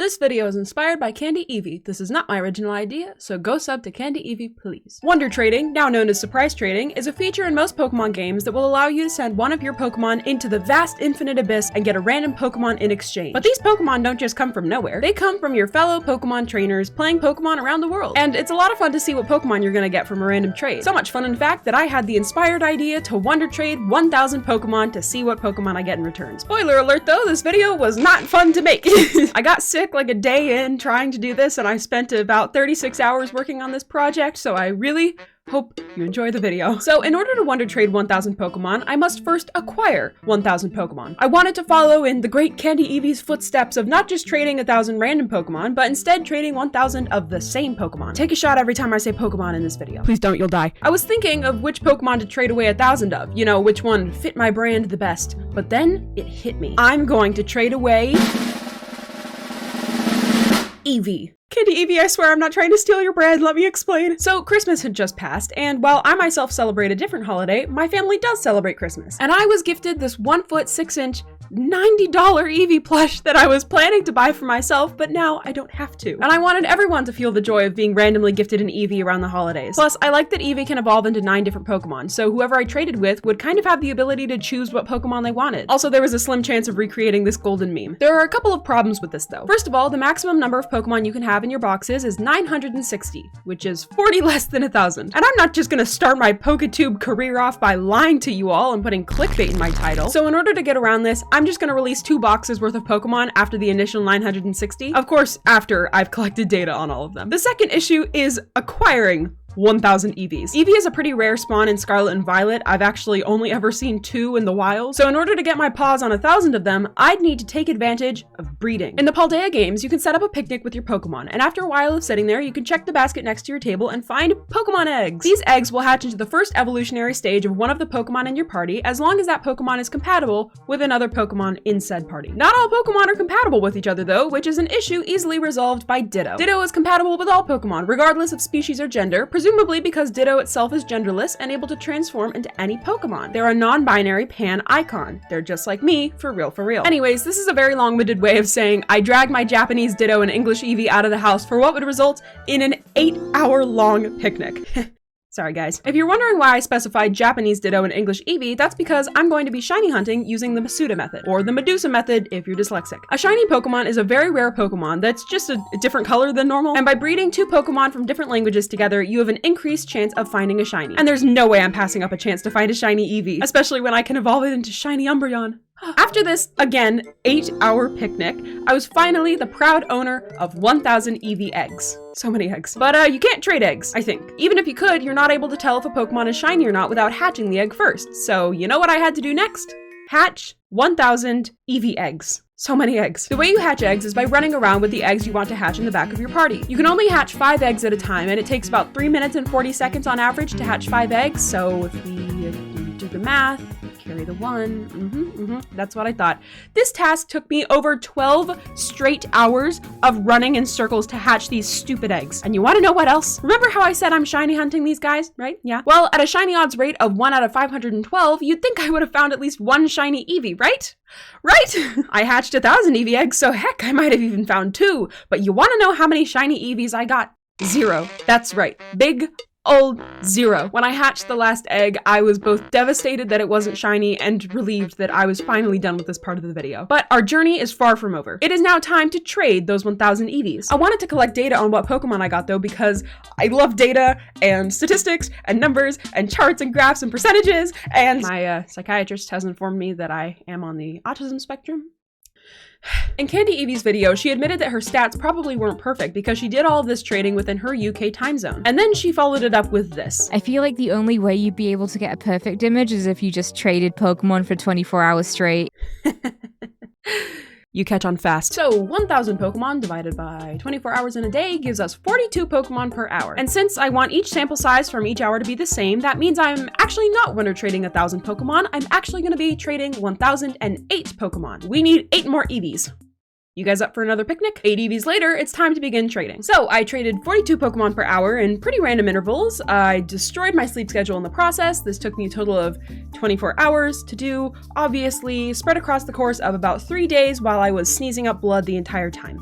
This video is inspired by CandyEvie. This is not my original idea, so go sub to CandyEvie, please. Wonder Trading, now known as Surprise Trading, is a feature in most Pokemon games that will allow you to send one of your Pokemon into the vast infinite abyss and get a random Pokemon in exchange. But these Pokemon don't just come from nowhere. They come from your fellow Pokemon trainers playing Pokemon around the world. And it's a lot of fun to see what Pokemon you're gonna get from a random trade. So much fun, in fact, that I had the inspired idea to Wonder Trade 1,000 Pokemon to see what Pokemon I get in return. Spoiler alert though, this video was not fun to make. I got sick like a day in trying to do this, and I spent about 36 hours working on this project, so I really hope you enjoy the video. So in order to Wonder Trade 1,000 Pokemon, I must first acquire 1,000 Pokemon. I wanted to follow in the great CandyEvie's footsteps of not just trading 1,000 random Pokemon, but instead trading 1,000 of the same Pokemon. Take a shot every time I say Pokemon in this video. Please don't, you'll die. I was thinking of which Pokemon to trade away 1,000 of, you know, which one fit my brand the best. But then it hit me. I'm going to trade away Eevee. CandyEvie, I swear I'm not trying to steal your brand, let me explain. So Christmas had just passed, and while I myself celebrate a different holiday, my family does celebrate Christmas. And I was gifted this 1 foot 6 inch $90 Eevee plush that I was planning to buy for myself, but now I don't have to. And I wanted everyone to feel the joy of being randomly gifted an Eevee around the holidays. Plus, I like that Eevee can evolve into 9 different Pokemon, so whoever I traded with would kind of have the ability to choose what Pokemon they wanted. Also, there was a slim chance of recreating this golden meme. There are a couple of problems with this though. First of all, the maximum number of Pokemon you can have in your boxes is 960, which is 40 less than 1,000. And I'm not just gonna start my PokeTube career off by lying to you all and putting clickbait in my title. So in order to get around this, I'm just gonna release 2 boxes worth of Pokemon after the initial 960. Of course, after I've collected data on all of them. The second issue is acquiring 1,000 Eevees. Eevee is a pretty rare spawn in Scarlet and Violet. I've actually only ever seen 2 in the wild. So in order to get my paws on 1,000 of them, I'd need to take advantage of breeding. In the Paldea games, you can set up a picnic with your Pokemon, and after a while of sitting there, you can check the basket next to your table and find Pokemon eggs. These eggs will hatch into the first evolutionary stage of one of the Pokemon in your party, as long as that Pokemon is compatible with another Pokemon in said party. Not all Pokemon are compatible with each other though, which is an issue easily resolved by Ditto. Ditto is compatible with all Pokemon, regardless of species or gender, presumably because Ditto itself is genderless and able to transform into any Pokemon. They're a non-binary pan icon. They're just like me, for real for real. Anyways, this is a very long-winded way of saying I dragged my Japanese Ditto and English Eevee out of the house for what would result in an 8-hour-long picnic. Sorry guys. If you're wondering why I specified Japanese Ditto and English Eevee, that's because I'm going to be shiny hunting using the Masuda method, or the Medusa method if you're dyslexic. A shiny Pokemon is a very rare Pokemon that's just a different color than normal, and by breeding 2 Pokemon from different languages together, you have an increased chance of finding a shiny. And there's no way I'm passing up a chance to find a shiny Eevee, especially when I can evolve it into shiny Umbreon. After this, again, 8-hour picnic, I was finally the proud owner of 1,000 Eevee eggs. So many eggs. But you can't trade eggs, I think. Even if you could, you're not able to tell if a Pokemon is shiny or not without hatching the egg first. So you know what I had to do next? Hatch 1,000 Eevee eggs. So many eggs. The way you hatch eggs is by running around with the eggs you want to hatch in the back of your party. You can only hatch 5 eggs at a time, and it takes about 3 minutes and 40 seconds on average to hatch 5 eggs. So if we do the math, carry the 1, that's what I thought. This task took me over 12 straight hours of running in circles to hatch these stupid eggs. And you want to know what else? Remember how I said I'm shiny hunting these guys, right? Yeah. Well, at a shiny odds rate of 1 out of 512, you'd think I would have found at least 1 shiny Eevee, right? Right? I hatched 1,000 Eevee eggs, so heck, I might have even found 2. But you want to know how many shiny Eevees I got? 0. That's right. Big old 0. When I hatched the last egg, I was both devastated that it wasn't shiny and relieved that I was finally done with this part of the video. But our journey is far from over. It is now time to trade those 1,000 Eevees. I wanted to collect data on what Pokemon I got though, because I love data and statistics and numbers and charts and graphs and percentages, and my psychiatrist has informed me that I am on the autism spectrum. In CandyEvie's video, she admitted that her stats probably weren't perfect because she did all of this trading within her UK time zone. And then she followed it up with this. I feel like the only way you'd be able to get a perfect image is if you just traded Pokemon for 24 hours straight. You catch on fast. So 1,000 Pokemon divided by 24 hours in a day gives us 42 Pokemon per hour. And since I want each sample size from each hour to be the same, that means I'm actually not Wonder Trading 1,000 Pokemon. I'm actually going to be trading 1,008 Pokemon. We need 8 more Eevees. You guys up for another picnic? 8 Eevees later, it's time to begin trading. So I traded 42 Pokemon per hour in pretty random intervals. I destroyed my sleep schedule in the process. This took me a total of 24 hours to do, obviously spread across the course of about 3 days while I was sneezing up blood the entire time.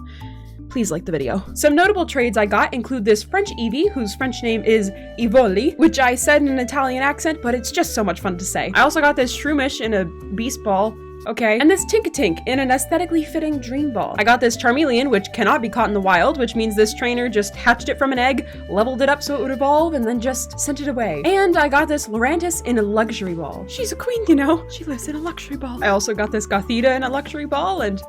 please like the video. Some notable trades I got include this French Eevee, whose French name is Evoli, which I said in an Italian accent, but it's just so much fun to say. I also got this Shroomish in a Beast Ball. Okay. And this Tinkatink in an aesthetically fitting Dream Ball. I got this Charmeleon, which cannot be caught in the wild, which means this trainer just hatched it from an egg, leveled it up so it would evolve, and then just sent it away. And I got this Lurantis in a luxury ball. She's a queen, you know. She lives in a luxury ball. I also got this Gothita in a luxury ball, and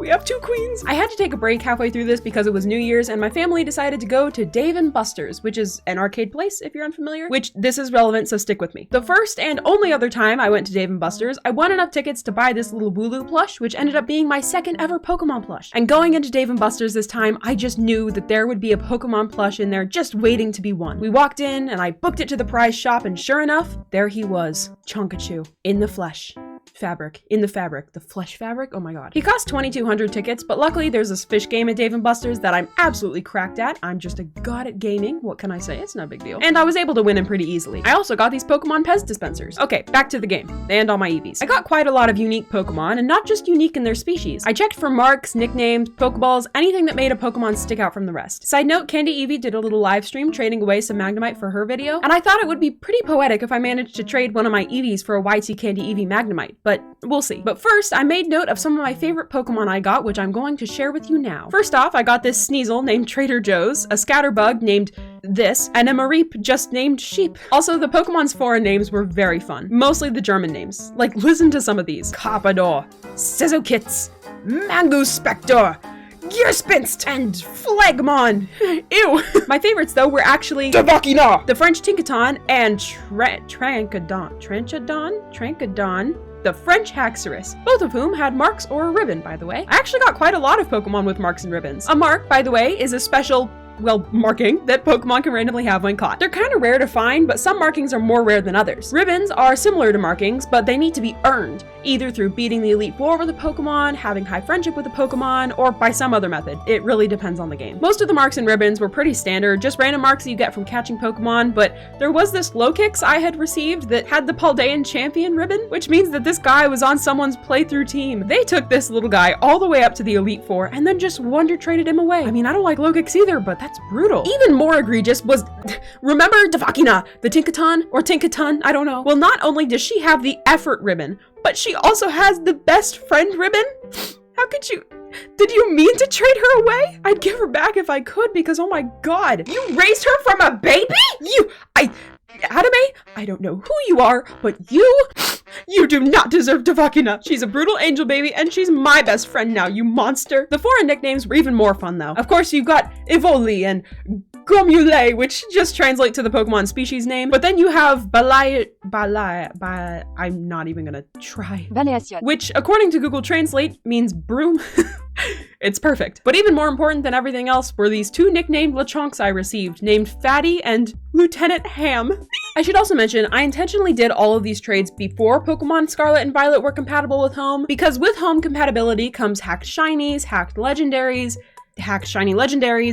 we have 2 queens. I had to take a break halfway through this because it was New Year's and my family decided to go to Dave & Buster's, which is an arcade place if you're unfamiliar, which this is relevant, so stick with me. The first and only other time I went to Dave & Buster's, I won enough tickets to buy this little Wooloo plush, which ended up being my second ever Pokemon plush. And going into Dave & Buster's this time, I just knew that there would be a Pokemon plush in there just waiting to be won. We walked in and I booked it to the prize shop and sure enough, there he was, Chonkachu, in the flesh. The flesh fabric, oh my god. He cost 2,200 tickets, but luckily there's this fish game at Dave & Buster's that I'm absolutely cracked at. I'm just a god at gaming, what can I say, it's no big deal. And I was able to win him pretty easily. I also got these Pokemon Pez dispensers. Okay, back to the game, and all my Eevees. I got quite a lot of unique Pokemon, and not just unique in their species. I checked for marks, nicknames, Pokeballs, anything that made a Pokemon stick out from the rest. Side note, CandyEvie did a little live stream trading away some Magnemite for her video, and I thought it would be pretty poetic if I managed to trade one of my Eevees for a YT CandyEvie Magnemite, but we'll see. But first, I made note of some of my favorite Pokemon I got, which I'm going to share with you now. First off, I got this Sneasel named Trader Joe's, a Scatterbug named this, and a Mareep just named Sheep. Also, the Pokemon's foreign names were very fun. Mostly the German names. Like, listen to some of these. Carpador, Sezokitz, Manguspector, Gearspinst, and Phlegmon. Ew. My favorites, though, were actually Davakina, the French Tinkaton, and Trancadon, the French Haxorus, both of whom had marks or a ribbon, by the way. I actually got quite a lot of Pokemon with marks and ribbons. A mark, by the way, is a special marking that Pokemon can randomly have when caught. They're kind of rare to find, but some markings are more rare than others. Ribbons are similar to markings, but they need to be earned, either through beating the Elite Four with a Pokemon, having high friendship with a Pokemon, or by some other method. It really depends on the game. Most of the marks and ribbons were pretty standard, just random marks that you get from catching Pokemon, but there was this Lokix I had received that had the Paldean Champion ribbon, which means that this guy was on someone's playthrough team. They took this little guy all the way up to the Elite Four and then just wonder traded him away. I mean, I don't like Lokix either, but that's brutal. Even more egregious was, remember Davakina, the Tinkaton, or Tinkaton, I don't know. Well, not only does she have the effort ribbon, but she also has the best friend ribbon? How could you? Did you mean to trade her away? I'd give her back if I could because, oh my god, you raised her from a baby? Adame, I don't know who you are, but you do not deserve Davakina. She's a brutal angel baby, and she's my best friend now, you monster. The foreign nicknames were even more fun, though. Of course, you've got Evoli and Gomule, which just translate to the Pokemon species name. But then you have I'm not even gonna try. Which, according to Google Translate, means broom. It's perfect. But even more important than everything else were these 2 nicknamed Lechonks I received, named Fatty and Lieutenant Ham. I should also mention, I intentionally did all of these trades before Pokemon Scarlet and Violet were compatible with Home, because with Home compatibility comes hacked shinies, hacked legendaries,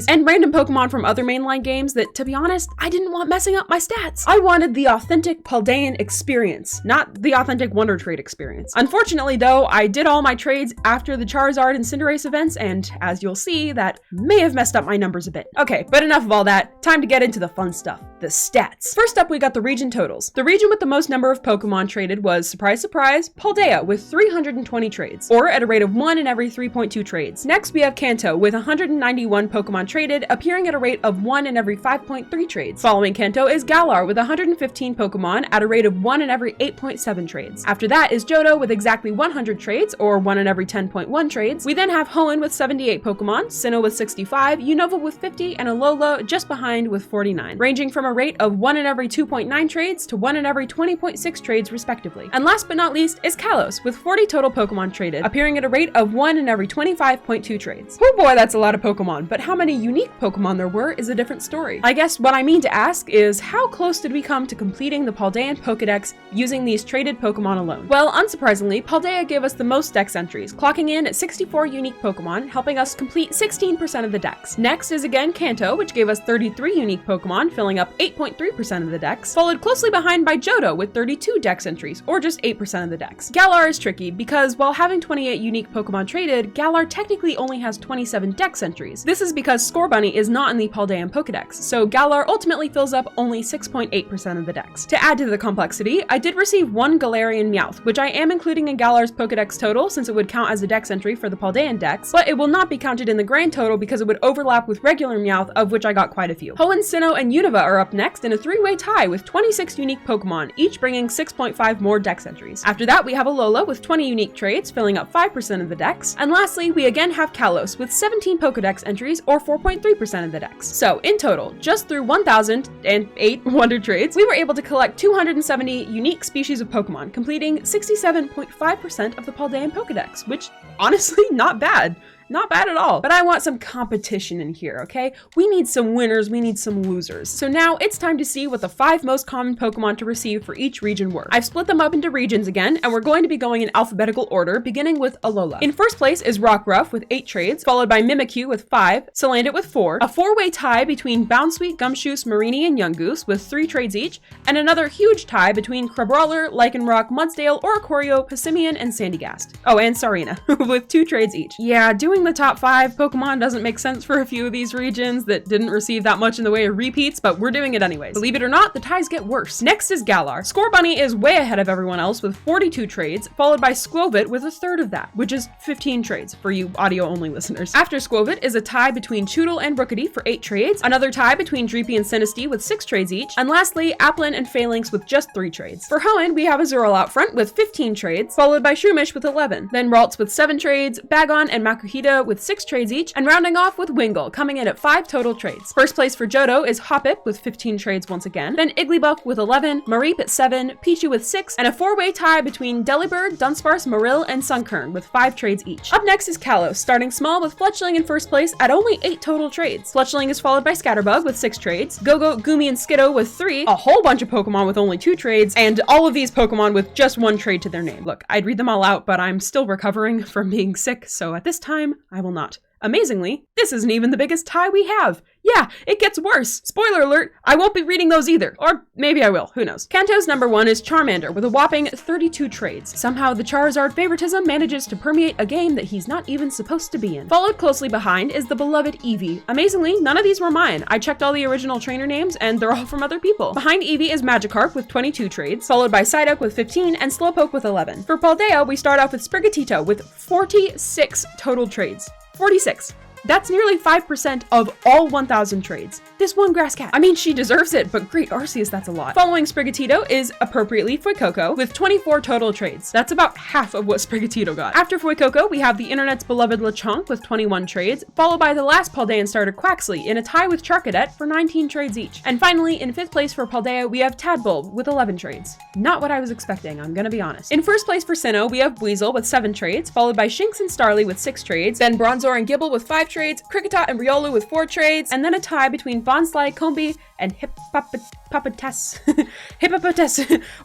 and random Pokemon from other mainline games that, to be honest, I didn't want messing up my stats. I wanted the authentic Paldean experience, not the authentic Wonder Trade experience. Unfortunately, though, I did all my trades after the Charizard and Cinderace events, and as you'll see, that may have messed up my numbers a bit. Okay, but enough of all that. Time to get into the fun stuff, the stats. First up, we got the region totals. The region with the most number of Pokemon traded was, surprise, surprise, Paldea with 320 trades, or at a rate of 1 in every 3.2 trades. Next, we have Kanto with 191 Pokemon traded, appearing at a rate of 1 in every 5.3 trades. Following Kanto is Galar with 115 Pokemon at a rate of 1 in every 8.7 trades. After that is Johto with exactly 100 trades, or 1 in every 10.1 trades. We then have Hoenn with 78 Pokemon, Sinnoh with 65, Unova with 50, and Alola just behind with 49, ranging from a rate of 1 in every 2.9 trades to 1 in every 20.6 trades respectively. And last but not least is Kalos with 40 total Pokemon traded, appearing at a rate of 1 in every 25.2 trades. Oh boy, that's a lot of Pokemon, but how many unique Pokemon there were is a different story. I guess what I mean to ask is, how close did we come to completing the Paldean Pokedex using these traded Pokemon alone? Well, unsurprisingly, Paldea gave us the most dex entries, clocking in at 64 unique Pokemon, helping us complete 16% of the dex. Next is again Kanto, which gave us 33 unique Pokemon, filling up 8.3% of the dex, followed closely behind by Johto with 32 dex entries, or just 8% of the dex. Galar is tricky, because while having 28 unique Pokemon traded, Galar technically only has 27 dex dex entries. This is because Scorbunny is not in the Paldean Pokedex, so Galar ultimately fills up only 6.8% of the dex. To add to the complexity, I did receive one Galarian Meowth, which I am including in Galar's Pokedex total since it would count as a dex entry for the Paldean dex, but it will not be counted in the grand total because it would overlap with regular Meowth, of which I got quite a few. Hoenn, Sinnoh, and Unova are up next in a three-way tie with 26 unique Pokemon, each bringing 6.5 more dex entries. After that, we have Alola with 20 unique traits, filling up 5% of the dex. And lastly, we again have Kalos with 17 Pokedex entries, or 4.3% of the dex. So, in total, just through 1,008 Wonder Trades, we were able to collect 270 unique species of Pokemon, completing 67.5% of the Paldean Pokedex, which, honestly, not bad. Not bad at all. But I want some competition in here, okay? We need some winners, we need some losers. So now it's time to see what the 5 most common Pokemon to receive for each region were. I've split them up into regions again, and we're going to be going in alphabetical order, beginning with Alola. In first place is Rockruff with 8 trades, followed by Mimikyu with 5, Salandit with 4, a 4-way tie between Bounsweet, Gumshoos, Mareanie, and Yungoos with 3 trades each, and another huge tie between Crabrawler, Lycanroc, Mudsdale, Oricorio, Passimian, and Sandygast. Oh, and Sarina with 2 trades each. Yeah, doing the top 5 Pokemon doesn't make sense for a few of these regions that didn't receive that much in the way of repeats, but we're doing it anyways. Believe it or not, the ties get worse. Next is Galar. Scorbunny is way ahead of everyone else with 42 trades, followed by Skwovet with a third of that, which is 15 trades for you audio-only listeners. After Skwovet is a tie between Choodle and Rookity for 8 trades, another tie between Dreepy and Sinistea with 6 trades each, and lastly, Applin and Phalanx with just 3 trades. For Hoenn, we have Azurill out front with 15 trades, followed by Shroomish with 11, then Ralts with 7 trades, Bagon and Makuhita with 6 trades each, and rounding off with Wingull, coming in at 5 total trades. First place for Johto is Hoppip with 15 trades once again, then Igglybuff with 11, Mareep at 7, Pichu with 6, and a 4-way tie between Delibird, Dunsparce, Marill, and Sunkern with 5 trades each. Up next is Kalos, starting small with Fletchling in first place at only 8 total trades. Fletchling is followed by Scatterbug with 6 trades, Go-Go, Goomy, and Skiddo with 3, a whole bunch of Pokemon with only 2 trades, and all of these Pokemon with just 1 trade to their name. Look, I'd read them all out, but I'm still recovering from being sick, so at this time, I will not. Amazingly, this isn't even the biggest tie we have. Yeah, it gets worse. Spoiler alert, I won't be reading those either. Or maybe I will, who knows. Kanto's number 1 is Charmander with a whopping 32 trades. Somehow the Charizard favoritism manages to permeate a game that he's not even supposed to be in. Followed closely behind is the beloved Eevee. Amazingly, none of these were mine. I checked all the original trainer names and they're all from other people. Behind Eevee is Magikarp with 22 trades, followed by Psyduck with 15 and Slowpoke with 11. For Paldea, we start off with Sprigatito with 46 total trades. 46. That's nearly 5% of all 1,000 trades. This one grass cat. I mean, she deserves it, but great Arceus, that's a lot. Following Sprigatito is, appropriately, Fuecoco with 24 total trades. That's about half of what Sprigatito got. After Fuecoco, we have the internet's beloved Lechonk with 21 trades, followed by the last Paldean starter Quaxly in a tie with Charcadet for 19 trades each. And finally, in 5th place for Paldea, we have Tadbulb with 11 trades. Not what I was expecting, I'm gonna be honest. In 1st place for Sinnoh, we have Weasel with 7 trades, followed by Shinx and Starly with 6 trades, then Bronzor and Gible with 5 trades, Kricketot and Riolu with 4 trades, and then a tie between Bonsly, Combee, and Hippopotas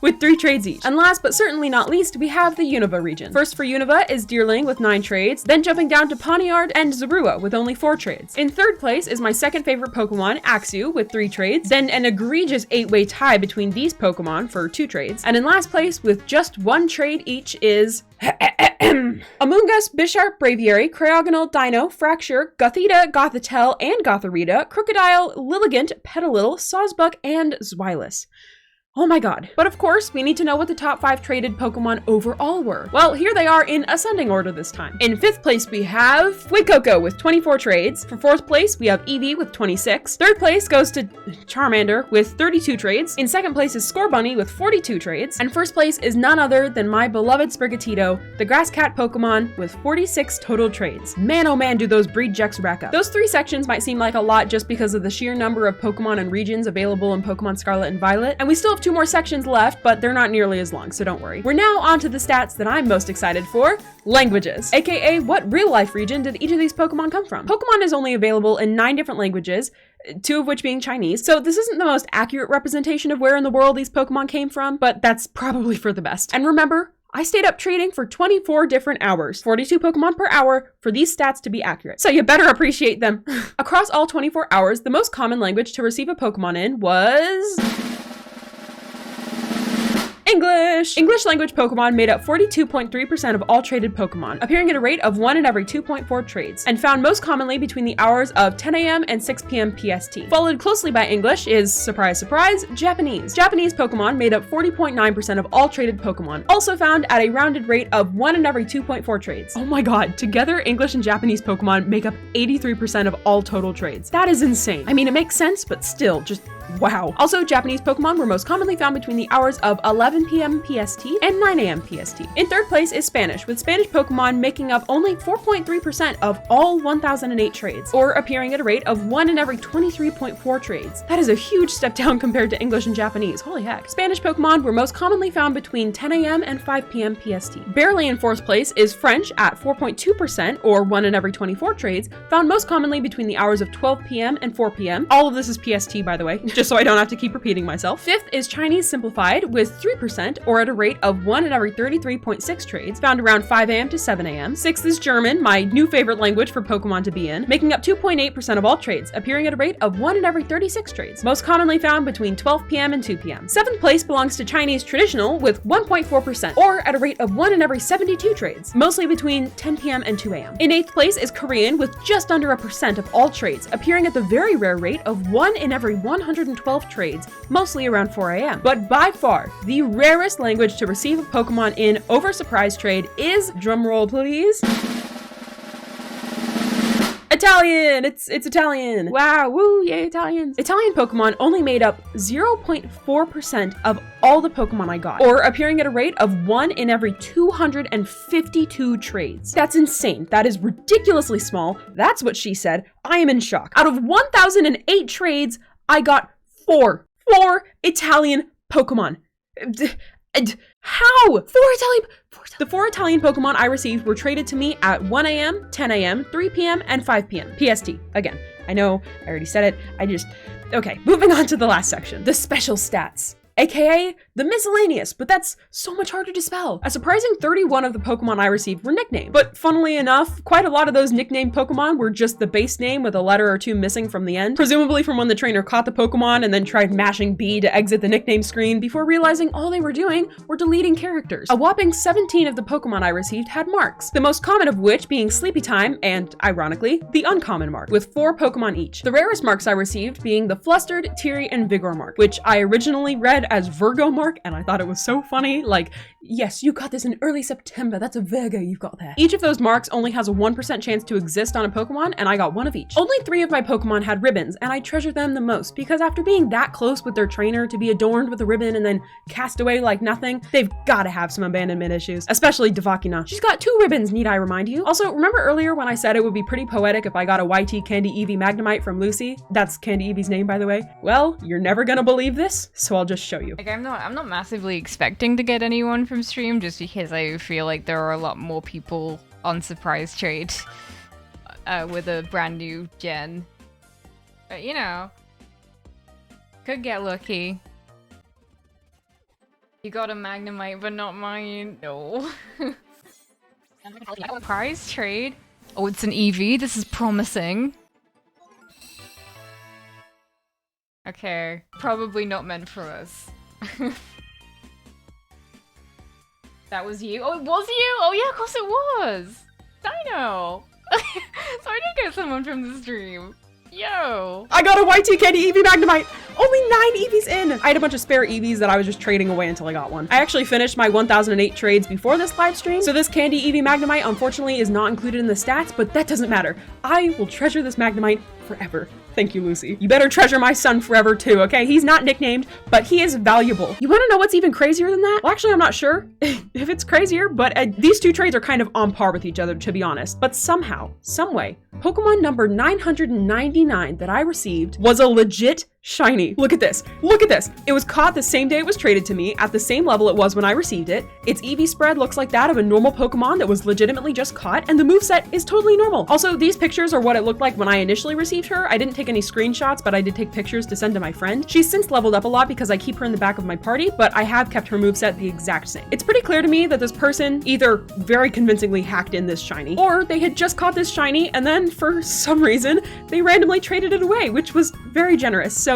with 3 trades each. And last but certainly not least, we have the Unova region. First for Unova is Deerling with 9 trades, then jumping down to Pawniard and Zorua with only 4 trades. In 3rd place is my second favorite Pokemon, Axew, with 3 trades, then an egregious 8-way tie between these Pokemon for 2 trades, and in last place with just 1 trade each is Amoonguss, Bisharp, Braviary, Cryogonal, Dino, Fracture, Gothita, Gothitelle, and Gothorita, Crocodile, Lilligant, Petalil, Sawsbuck, and Zweilous. Oh my god. But of course, we need to know what the top 5 traded Pokemon overall were. Well, here they are in ascending order this time. In 5th place, we have Fuecoco with 24 trades. For 4th place, we have Eevee with 26. 3rd place goes to Charmander with 32 trades. In 2nd place is Scorbunny with 42 trades. And 1st place is none other than my beloved Sprigatito, the grass cat Pokemon, with 46 total trades. Man, oh man, do those breed checks rack up. Those 3 sections might seem like a lot just because of the sheer number of Pokemon and regions available in Pokemon Scarlet and Violet, and we still have 2 more sections left, but they're not nearly as long, so don't worry. We're now on to the stats that I'm most excited for, languages. AKA, what real-life region did each of these Pokemon come from? Pokemon is only available in 9 different languages, 2 of which being Chinese, so this isn't the most accurate representation of where in the world these Pokemon came from, but that's probably for the best. And remember, I stayed up trading for 24 different hours, 42 Pokemon per hour, for these stats to be accurate. So you better appreciate them. Across all 24 hours, the most common language to receive a Pokemon in was English! English language Pokemon made up 42.3% of all traded Pokemon, appearing at a rate of 1 in every 2.4 trades, and found most commonly between the hours of 10 a.m. and 6 p.m. PST. Followed closely by English is, surprise surprise, Japanese. Japanese Pokemon made up 40.9% of all traded Pokemon, also found at a rounded rate of 1 in every 2.4 trades. Oh my god, together English and Japanese Pokemon make up 83% of all total trades. That is insane. I mean, it makes sense, but still, just wow. Also, Japanese Pokemon were most commonly found between the hours of 11 p.m. PST and 9 a.m. PST. In third place is Spanish, with Spanish Pokemon making up only 4.3% of all 1008 trades, or appearing at a rate of 1 in every 23.4 trades. That is a huge step down compared to English and Japanese, holy heck. Spanish Pokemon were most commonly found between 10 a.m. and 5 p.m. PST. Barely in fourth place is French at 4.2%, or 1 in every 24 trades, found most commonly between the hours of 12 p.m. and 4 p.m. All of this is PST, by the way, just so I don't have to keep repeating myself. Fifth is Chinese simplified with 3%, or at a rate of 1 in every 33.6 trades, found around 5 a.m. to 7 a.m. Sixth is German, my new favorite language for Pokemon to be in, making up 2.8% of all trades, appearing at a rate of 1 in every 36 trades, most commonly found between 12 p.m. and 2 p.m. Seventh place belongs to Chinese traditional with 1.4%, or at a rate of 1 in every 72 trades, mostly between 10 p.m. and 2 a.m. In eighth place is Korean with just under 1% of all trades, appearing at the very rare rate of 1 in every 112 trades, mostly around 4 a.m. But by far, the rarest language to receive a Pokemon in over surprise trade is, drumroll please, Italian! It's Italian! Wow, woo, yay Italians! Italian Pokemon only made up 0.4% of all the Pokemon I got, or appearing at a rate of 1 in every 252 trades. That's insane. That is ridiculously small. That's what she said. I am in shock. Out of 1,008 trades, I got four Italian Pokemon. How? The 4 Italian Pokemon I received were traded to me at 1 a.m., 10 a.m., 3 p.m., and 5 p.m. PST. Again, I know, I already said it, okay, moving on to the last section. The special stats. AKA the miscellaneous, but that's so much harder to spell. A surprising 31 of the Pokemon I received were nicknamed, but funnily enough, quite a lot of those nicknamed Pokemon were just the base name with a letter or two missing from the end, presumably from when the trainer caught the Pokemon and then tried mashing B to exit the nickname screen before realizing all they were doing were deleting characters. A whopping 17 of the Pokemon I received had marks, the most common of which being Sleepy Time and, ironically, the uncommon mark, with 4 Pokemon each. The rarest marks I received being the Flustered, Teary, and Vigor mark, which I originally read as Virgo mark, and I thought it was so funny, like, yes, you got this in early September, that's a Virgo you've got there. Each of those marks only has a 1% chance to exist on a Pokemon, and I got 1 of each. Only 3 of my Pokemon had ribbons, and I treasure them the most, because after being that close with their trainer to be adorned with a ribbon and then cast away like nothing, they've gotta have some abandonment issues, especially Devakina. She's got 2 ribbons, need I remind you? Also, remember earlier when I said it would be pretty poetic if I got a YT CandyEvie Magnemite from Lucy? That's CandyEvie's name, by the way. Well, you're never gonna believe this, so I'll just show you. Like, I'm not massively expecting to get anyone from stream, just because I feel like there are a lot more people on surprise trade with a brand new gen. But you know, could get lucky. You got a Magnemite, but not mine. No. Surprise trade. Oh, it's an Eevee. This is promising. Okay, probably not meant for us. That was you? Oh, it was you? Oh yeah, of course it was! Dino! So I did get someone from the stream. Yo! I got a YT CandyEvie Magnemite! Only 9 Eevees in! I had a bunch of spare Eevees that I was just trading away until I got one. I actually finished my 1008 trades before this live stream, so this CandyEvie Magnemite unfortunately is not included in the stats, but that doesn't matter. I will treasure this Magnemite forever. Thank you, Lucy. You better treasure my son forever too, okay? He's not nicknamed, but he is valuable. You wanna know what's even crazier than that? Well, actually, I'm not sure if it's crazier, but these 2 trades are kind of on par with each other, to be honest. But somehow, someway, Pokemon number 999 that I received was a legit shiny. Look at this. Look at this. It was caught the same day it was traded to me at the same level it was when I received it. Its EV spread looks like that of a normal Pokemon that was legitimately just caught, and the moveset is totally normal. Also, these pictures are what it looked like when I initially received her. I didn't take any screenshots, but I did take pictures to send to my friend. She's since leveled up a lot because I keep her in the back of my party, but I have kept her moveset the exact same. It's pretty clear to me that this person either very convincingly hacked in this shiny, or they had just caught this shiny and then for some reason they randomly traded it away, which was very generous. So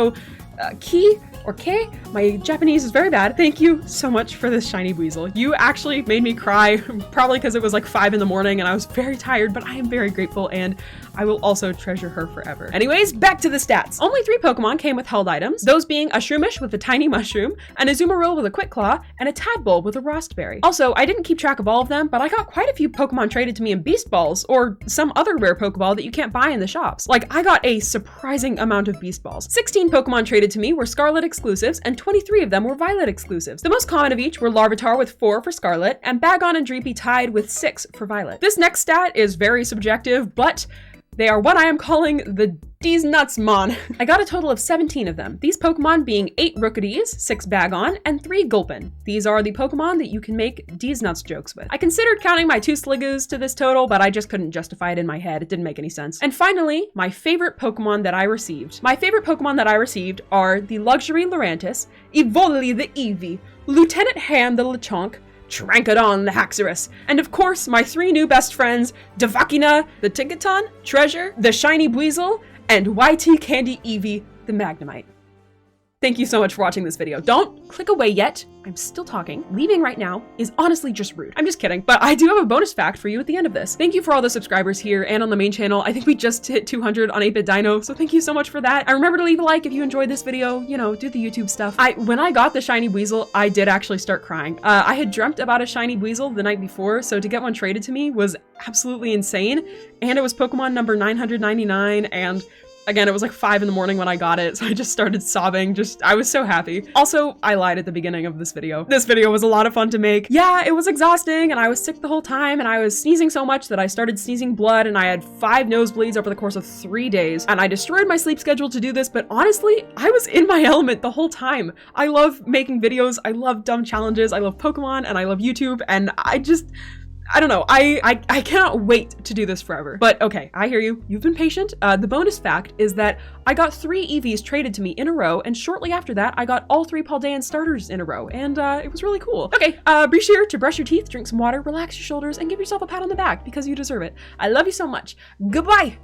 key Okay, my Japanese is very bad. Thank you so much for this shiny Weasel. You actually made me cry, probably because it was like 5 in the morning and I was very tired, but I am very grateful and I will also treasure her forever. Anyways, back to the stats. Only 3 Pokemon came with held items, those being a Shroomish with a tiny mushroom, an Azumarill with a quick claw, and a Tadpole with a Rostberry. Also, I didn't keep track of all of them, but I got quite a few Pokemon traded to me in Beast Balls, or some other rare Pokeball that you can't buy in the shops. Like, I got a surprising amount of Beast Balls. 16 Pokemon traded to me were Scarlet exclusives, and 23 of them were Violet exclusives. The most common of each were Larvitar with 4 for Scarlet, and Bagon and Dreepy tied with 6 for Violet. This next stat is very subjective, but they are what I am calling the D's Nuts Mon. I got a total of 17 of them. These Pokemon being 8 Rookedees, 6 Bagon, and 3 Gulpin. These are the Pokemon that you can make D's Nuts jokes with. I considered counting my 2 Sliggers to this total, but I just couldn't justify it in my head. It didn't make any sense. And finally, my favorite Pokemon that I received. My favorite Pokemon that I received are the Luxury Lurantis, Evoli the Eevee, Lieutenant Hand the Lechonk, Trancodon the Haxorus, and of course my 3 new best friends, Devakina the Tinkaton, Treasure, the Shiny Weasel, and YT CandyEvie the Magnemite. Thank you so much for watching this video. Don't click away yet. I'm still talking. Leaving right now is honestly just rude. I'm just kidding, but I do have a bonus fact for you at the end of this. Thank you for all the subscribers here and on the main channel. I think we just hit 200 on 8-Bit Dino, so thank you so much for that. And remember to leave a like if you enjoyed this video, you know, do the YouTube stuff. When I got the shiny Weasel, I did actually start crying. I had dreamt about a shiny Weasel the night before, so to get one traded to me was absolutely insane. And it was Pokemon number 999, and again, it was like 5 in the morning when I got it, so I just started sobbing. I was so happy. Also, I lied at the beginning of this video. This video was a lot of fun to make. Yeah, it was exhausting, and I was sick the whole time, and I was sneezing so much that I started sneezing blood, and I had 5 nosebleeds over the course of 3 days, and I destroyed my sleep schedule to do this, but honestly, I was in my element the whole time. I love making videos, I love dumb challenges, I love Pokemon, and I love YouTube, and I don't know, I cannot wait to do this forever. But okay, I hear you. You've been patient. The bonus fact is that I got 3 Eevees traded to me in a row, and shortly after that, I got all 3 Paldean starters in a row, and it was really cool. Okay, be sure to brush your teeth, drink some water, relax your shoulders, and give yourself a pat on the back because you deserve it. I love you so much. Goodbye!